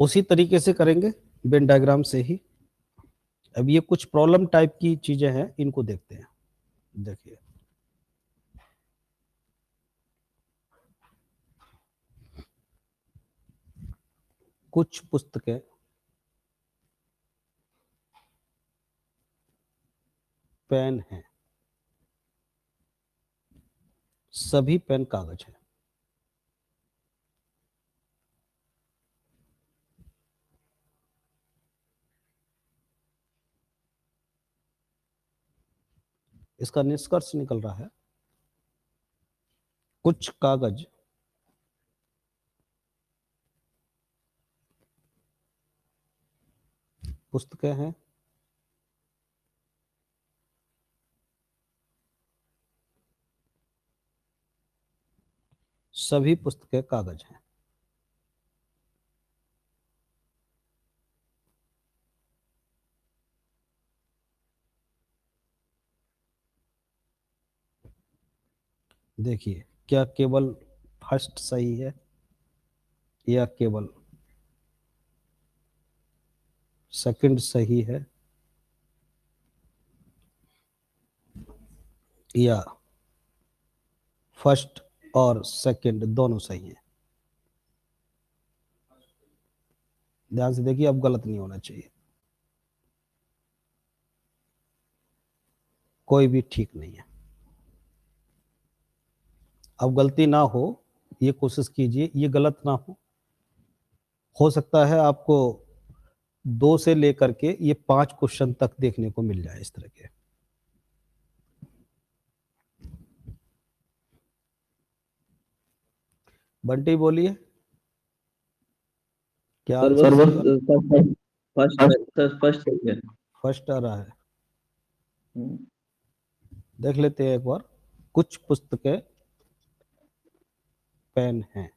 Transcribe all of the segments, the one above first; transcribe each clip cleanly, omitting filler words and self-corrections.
उसी तरीके से करेंगे वेन डायग्राम से ही। अब ये कुछ प्रॉब्लम टाइप की चीजें हैं, इनको देखते हैं। देखिए, कुछ पुस्तकें पेन हैं, सभी पेन कागज हैं। इसका निष्कर्ष निकल रहा है, कुछ कागज पुस्तकें हैं, सभी पुस्तकें कागज हैं। देखिए, क्या केवल फर्स्ट सही है या केवल सेकंड सही है या फर्स्ट और सेकंड दोनों सही है। ध्यान से देखिए, अब गलत नहीं होना चाहिए, कोई भी ठीक नहीं है। अब गलती ना हो ये कोशिश कीजिए, ये गलत ना हो सकता है आपको 2 से लेकर के ये 5 क्वेश्चन तक देखने को मिल जाए इस तरह के। बंटी बोलिए, क्या सर आंसर बस होगा? फर्स्ट सर फर्स्ट है। फर्स्ट आ रहा है, हम्म, देख लेते हैं एक बार। कुछ पुस्तकें पेन हैं,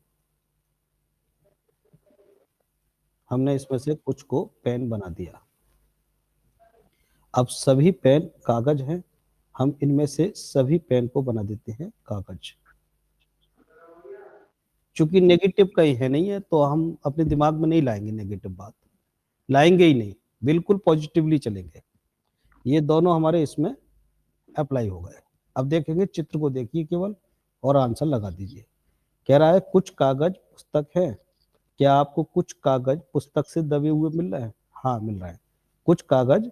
हमने इसमें से कुछ को पेन बना दिया। अब सभी पेन कागज हैं, हम इनमें से सभी पेन को बना देते हैं कागज। चूंकि नेगेटिव कहीं है नहीं है, तो हम अपने दिमाग में नहीं लाएंगे, नेगेटिव बात लाएंगे ही नहीं, बिल्कुल पॉजिटिवली चलेंगे। ये दोनों हमारे इसमें अप्लाई हो गए। अब देखेंगे, चित्र को देखिए केवल और आंसर लगा दीजिए। कह रहा है कुछ कागज पुस्तक है। क्या आपको कुछ कागज पुस्तक से दबे हुए मिल रहे हैं? हाँ, मिल रहा है। कुछ कागज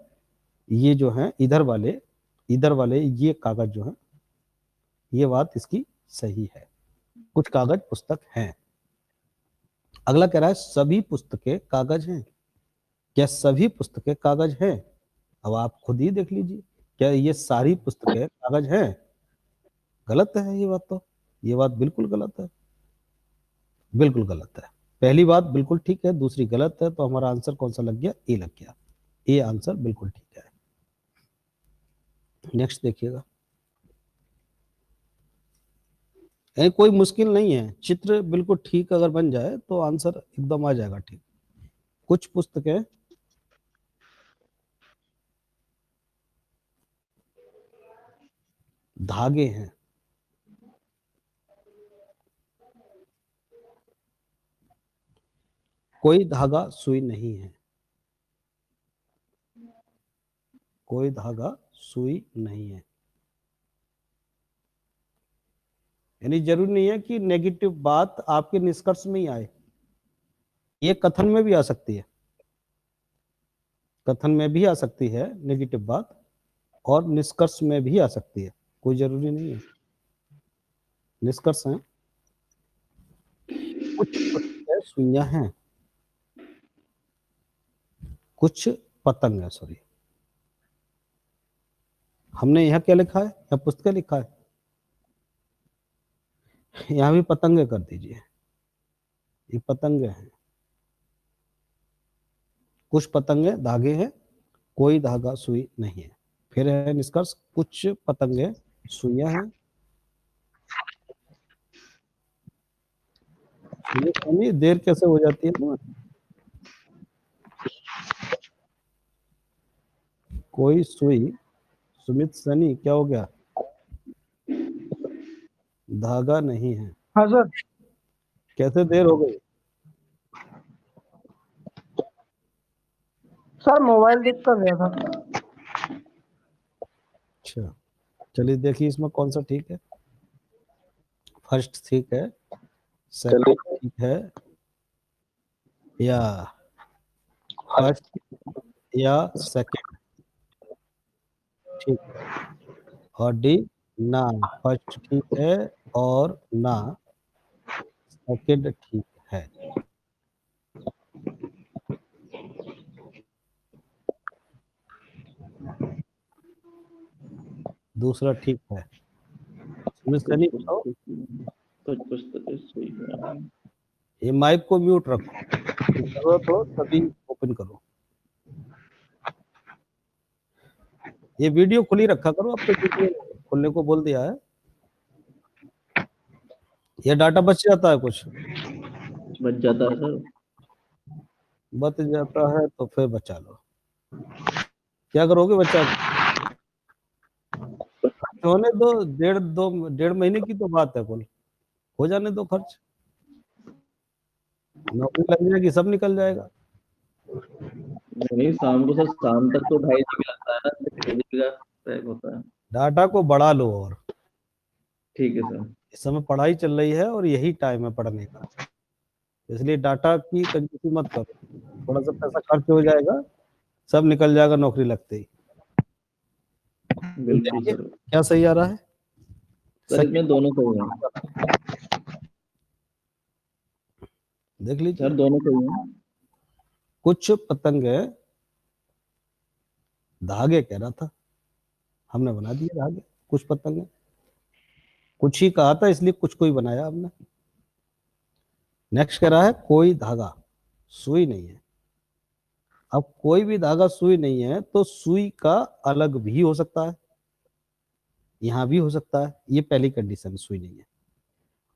ये जो है इधर वाले ये कागज जो है, ये बात इसकी सही है, कुछ कागज पुस्तक हैं। अगला कह रहा है सभी पुस्तकें कागज हैं। क्या सभी पुस्तकें कागज हैं? अब आप खुद ही देख लीजिए, क्या ये सारी पुस्तकें कागज हैं? गलत है ये बात, तो ये बात बिल्कुल गलत है, बिल्कुल गलत है। पहली बात बिल्कुल ठीक है, दूसरी गलत है, तो हमारा आंसर कौन सा लग गया? ए लग गया। ए आंसर बिल्कुल ठीक है। नेक्स्ट देखिएगा, यानी कोई मुश्किल नहीं है, चित्र बिल्कुल ठीक अगर बन जाए तो आंसर एकदम आ जाएगा ठीक। कुछ पुस्तकें धागे हैं, कोई धागा सुई नहीं है, कोई धागा सुई नहीं है। यानी जरूरी नहीं है कि नेगेटिव बात आपके निष्कर्ष में ही आए, ये कथन में भी आ सकती है, कथन में भी आ सकती है नेगेटिव बात, और निष्कर्ष में भी आ सकती है, कोई जरूरी नहीं है। निष्कर्ष है कुछ पुस्तकें सुइयां हैं, कुछ पतंग है, सॉरी, हमने यहाँ क्या लिखा है? यहाँ पुस्तकें लिखा है, यहाँ भी पतंगे कर दीजिए, ये पतंगे हैं। कुछ पतंगे धागे हैं, कोई धागा सुई नहीं है। फिर है निष्कर्ष, कुछ पतंगे सुइयां हैं। सुनिए देर कैसे हो जाती है ना, कोई सुई, सुमित सनी क्या हो गया? धागा नहीं है। हाँ सर। कैसे देर हो गई? सर मोबाइल दिख कर गया था। अच्छा, चलिए देखिए इसमें कौन सा ठीक है। फर्स्ट ठीक है, सेकंड ठीक है, या फर्स्ट या सेकंड ठीक है, और डी ना फर्स्ट ठीक है और ना सेकंड ठीक है। दूसरा ठीक है। समझ नहीं बताओ, कुछ तो सही है। ये माइक को म्यूट रखो, जरूरत हो तभी ओपन करो। ये वीडियो खुली रखा करो, अब तो वीडियो खोलने को बोल दिया है। ये डाटा बच जाता है कुछ, बच जाता है सर। बच जाता है तो फिर बचा लो। क्या करोगे बच्चा? होने दो, डेढ़ महीने की तो बात है कुल, हो जाने दो खर्च, नौकरी लग जाएगी सब निकल जाएगा। नहीं शाम को सर, शाम तक तो 2.5 GB लगता है ना, 6 GB का पैक होता है। डाटा को बढ़ा लो, और ठीक है सर। इस समय पढ़ाई चल रही है और यही टाइम है पढ़ने का, इसलिए डाटा की कंजूसी मत करो। थोड़ा सा पैसा खर्च हो जाएगा, सब निकल जाएगा नौकरी लगते ही। बिल्कुल देखिए सर। क्या सही आ रहा है। सर इसमें दोनों सही हैं। देख लीजिए, सर दोनों सही हैं। कुछ पतंगे धागे कह रहा था, हमने बना दिए धागे। कुछ पतंगे, कुछ ही कहा था इसलिए कुछ को ही बनाया हमने। नेक्स्ट कह रहा है कोई धागा सुई नहीं है। अब कोई भी धागा सुई नहीं है तो सुई का अलग भी हो सकता है, यहां भी हो सकता है, ये पहली कंडीशन सुई नहीं है।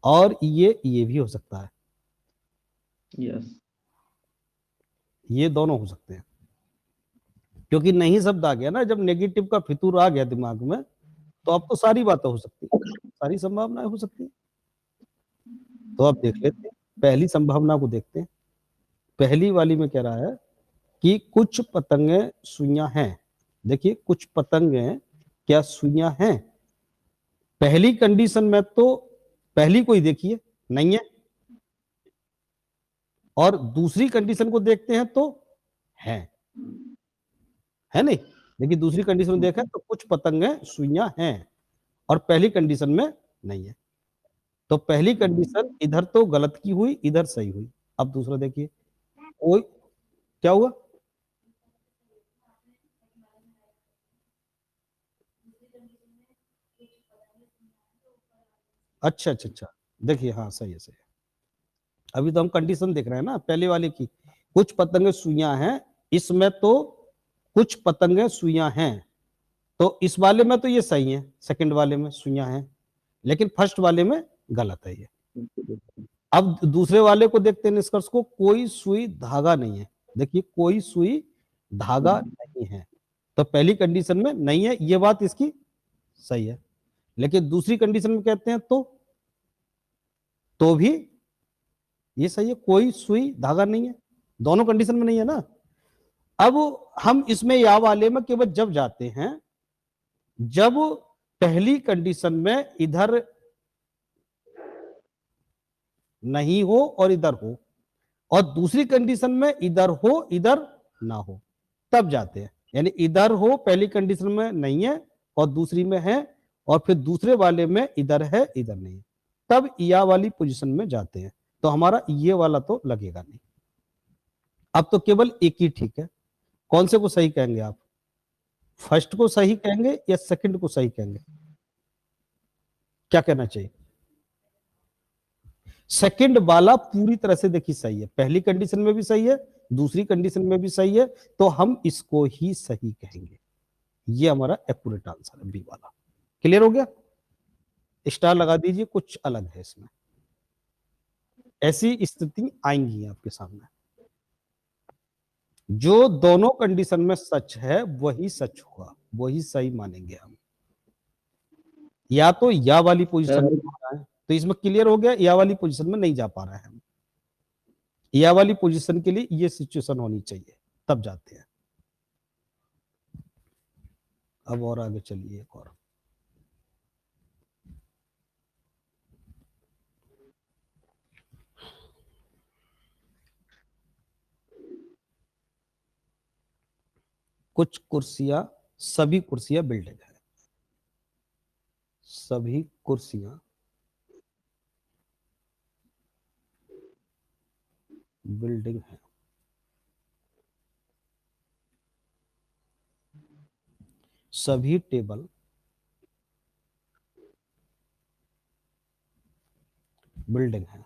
और ये भी हो सकता है, यस। ये दोनों हो सकते हैं। क्योंकि नहीं शब्द आ गया ना, जब नेगेटिव का फितूर आ गया दिमाग में, तो अब तो सारी बातें हो सकती है, सारी संभावनाएं हो सकती है। तो अब देख लेते हैं, पहली संभावना को देखते हैं। पहली वाली में कह रहा है कि कुछ पतंगे सुइयां हैं। देखिए कुछ पतंगे क्या सुइयां हैं। पहली कंडीशन में तो पहली कोई देखिए नहीं है, और दूसरी कंडीशन को देखते हैं तो है नहीं। देखिए दूसरी कंडीशन में देखा तो कुछ पतंगे सुइयां हैं, और पहली कंडीशन में नहीं है। तो पहली कंडीशन इधर तो गलत की हुई, इधर सही हुई। अब दूसरा देखिए, कोई क्या हुआ? अच्छा अच्छा अच्छा, देखिए हाँ सही है, सही है। अभी तो हम कंडीशन देख रहे हैं ना पहले वाले की। कुछ पतंगे सुइयां हैं, इसमें तो कुछ पतंगे सुइयां हैं, तो इस वाले में तो ये सही है, सेकंड वाले में सुइयां हैं, लेकिन फर्स्ट वाले में गलत है ये। अब दूसरे वाले को देखते हैं निष्कर्ष को, कोई सुई धागा नहीं है। देखिए कोई सुई धागा नहीं है, तो पहली कंडीशन में नहीं है, ये बात इसकी सही है। लेकिन दूसरी कंडीशन में कहते हैं तो भी ये सही है, कोई सुई धागा नहीं है, दोनों कंडीशन में नहीं है ना। अब हम इसमें या वाले में केवल जब जाते हैं जब पहली कंडीशन में इधर नहीं हो और इधर हो, और दूसरी कंडीशन में इधर हो इधर ना हो, तब जाते हैं। यानी इधर हो पहली कंडीशन में नहीं है और दूसरी में है, और फिर दूसरे वाले में इधर है इधर नहीं है, तब या वाली पोजीशन में जाते हैं। तो हमारा ये वाला तो लगेगा नहीं। अब तो केवल एक ही ठीक है। कौन से को सही कहेंगे आप? फर्स्ट को सही कहेंगे या सेकंड को सही कहेंगे? क्या कहना चाहिए? सेकंड वाला पूरी तरह से देखिए सही है, पहली कंडीशन में भी सही है, दूसरी कंडीशन में भी सही है, तो हम इसको ही सही कहेंगे। ये हमारा एक्यूरेट आंसर है, बी वाला। क्लियर हो गया? स्टार लगा दीजिए, कुछ अलग है इसमें। ऐसी स्थिति आएंगी आपके सामने, जो दोनों कंडीशन में सच है वही सच होगा, वही सही मानेंगे हम। या तो या वाली पोजीशन में जाना है, तो इसमें क्लियर हो गया, या वाली पोजीशन में नहीं जा पा रहा है हम। या वाली पोजीशन के लिए ये सिचुएशन होनी चाहिए, तब जाते हैं। अब और आगे चलिए एक और। कुछ कुर्सियां, सभी कुर्सियां बिल्डिंग है। सभी कुर्सियां बिल्डिंग है। सभी टेबल बिल्डिंग है।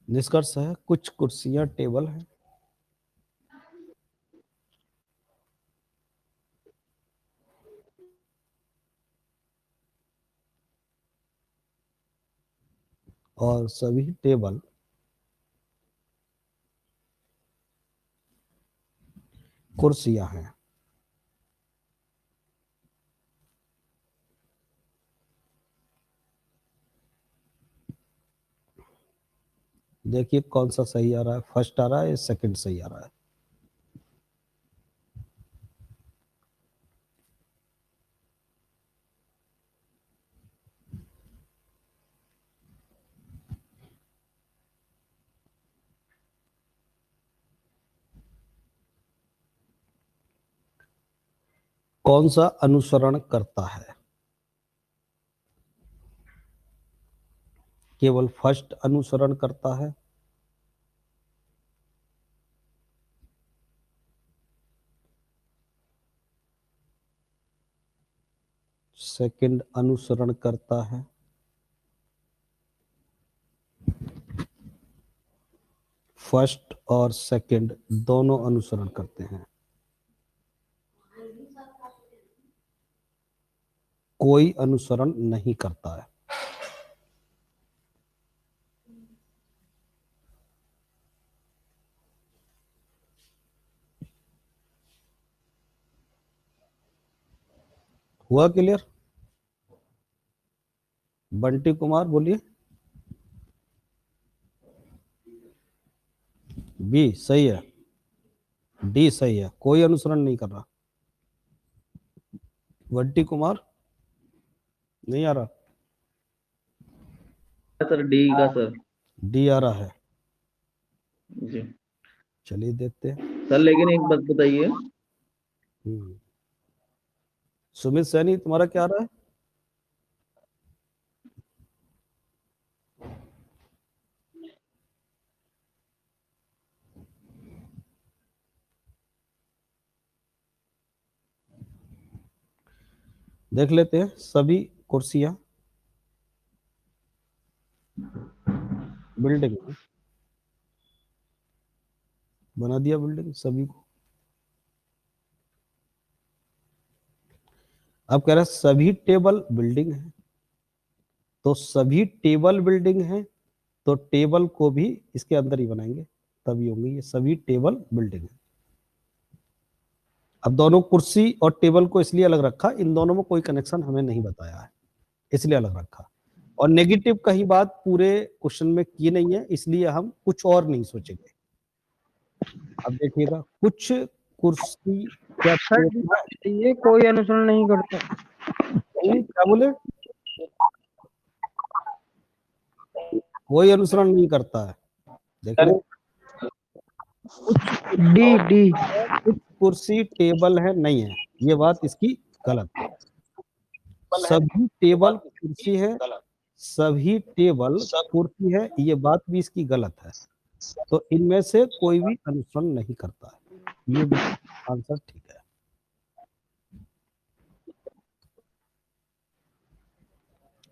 निष्कर्ष है कुछ कुर्सियां टेबल हैं, और सभी टेबल कुर्सियां हैं। देखिए कौन सा सही आ रहा है, फर्स्ट आ रहा है या सेकंड सही आ रहा है। कौन सा अनुसरण करता है? केवल फर्स्ट अनुसरण करता है, सेकंड अनुसरण करता है, फर्स्ट और सेकंड दोनों अनुसरण करते हैं, कोई अनुसरण नहीं करता है। हुआ क्लियर? बंटी कुमार बोलिए। बी सही है, डी सही है, कोई अनुसरण नहीं कर रहा। बंटी कुमार नहीं आ रहा, सर डी का सर। डी आ रहा है। जी चलिए देखते हैं। सर, लेकिन एक बात बताइए। सुमित सैनी तुम्हारा क्या आ रहा है? देख लेते हैं। सभी कुर्सियां बिल्डिंग में, बना दिया बिल्डिंग सभी को। अब कह रहा है सभी टेबल बिल्डिंग है, तो सभी टेबल बिल्डिंग है, तो टेबल को भी इसके अंदर ही बनाएंगे, तभी होंगे ये सभी टेबल बिल्डिंग है। अब दोनों कुर्सी और टेबल को इसलिए अलग रखा, इन दोनों में कोई कनेक्शन हमें नहीं बताया है, इसलिए अलग रखा। और नेगेटिव कहीं बात पूरे क्वेश्चन में की नहीं है, इसलिए हम कुछ और नहीं सोचेंगे। अब देखिएगा, कुछ कुर्सी क्या सर ये कोई अनुसरण नहीं करता। क्या बोले? कोई अनुसरण नहीं करता है। देख ले, डी डी कुछ कुर्सी टेबल है नहीं है, ये बात इसकी गलत है। सभी टेबल कुर्सी है, सभी टेबल कुर्सी है, ये बात भी इसकी गलत है। तो इनमें से कोई भी अनुसरण नहीं करता है, ये भी आंसर ठीक है।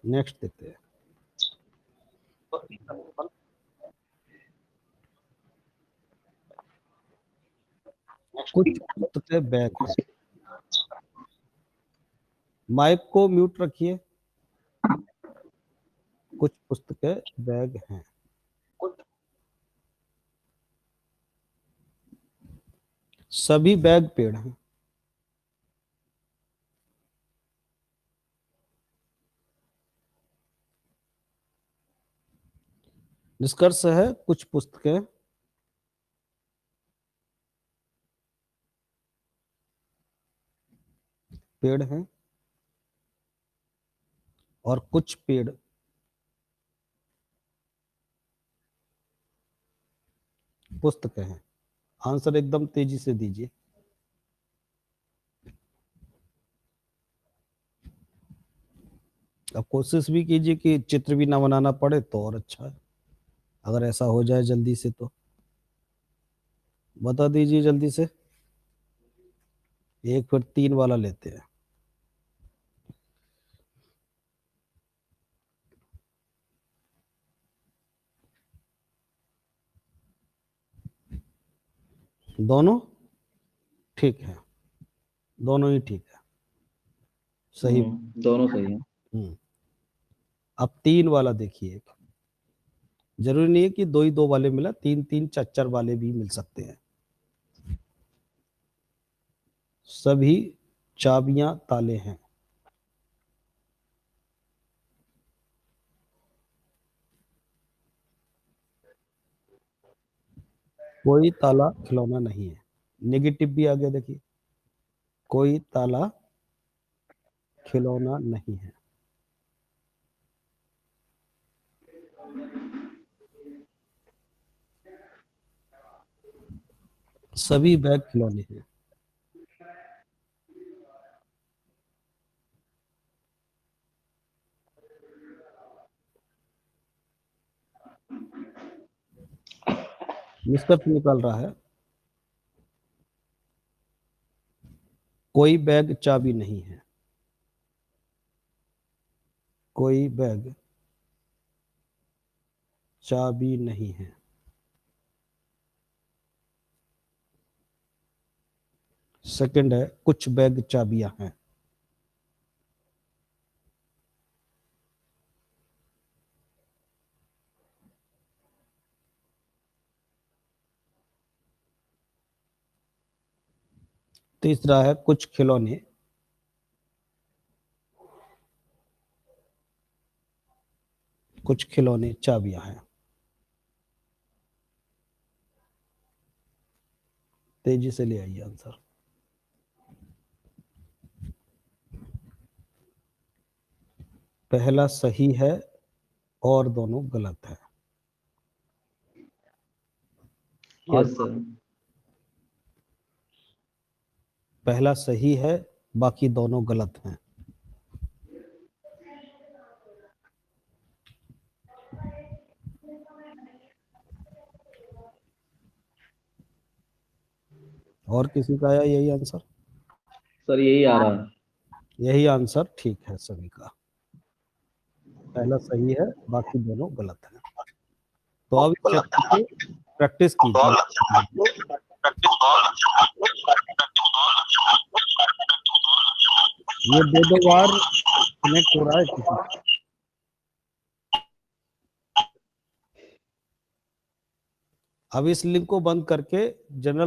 नेक्स्ट देखते हैं। कुछ पुस्तकें बैग हैं। माइक को म्यूट रखिए। कुछ पुस्तकें बैग हैं। सभी बैग पेड़ हैं। निष्कर्ष है कुछ पुस्तकें पेड़ हैं और कुछ पेड़ पुस्तकें हैं। आंसर एकदम तेजी से दीजिए। अब कोशिश भी कीजिए कि चित्र भी ना बनाना पड़े तो और अच्छा है, अगर ऐसा हो जाए जल्दी से तो बता दीजिए जल्दी से। एक फिर 3 वाला लेते हैं। दोनों ठीक है, दोनों ही ठीक है, सही। दोनों सही है। अब 3 वाला देखिए। जरूरी नहीं है कि 2 ही 2 वाले मिला, 3 3 4 4 वाले भी मिल सकते हैं। सभी चाबियां ताले हैं। कोई ताला खिलौना नहीं है। नेगेटिव भी आ गया देखिए, कोई ताला खिलौना नहीं है। सभी बैग खिलौने हैं। निष्कर्ष निकल रहा है, कोई बैग चाबी नहीं है। कोई बैग चाबी नहीं है। सेकंड है, कुछ बैग चाबियां हैं। तीसरा है, कुछ खिलौने चाबियां हैं। तेजी से ले आइए आंसर। पहला सही है और दोनों गलत है। Yes sir. पहला सही है, बाकी दोनों गलत हैं। और किसी का आया यही आंसर? सर यही आ रहा है। यही आंसर ठीक है सभी का। पहला सही है, बाकी दोनों गलत हैं। तो अब प्रैक्टिस कीजिए। ये 2 बार कनेक्ट हो रहा है किसी। अब इस लिंक को बंद करके जनरल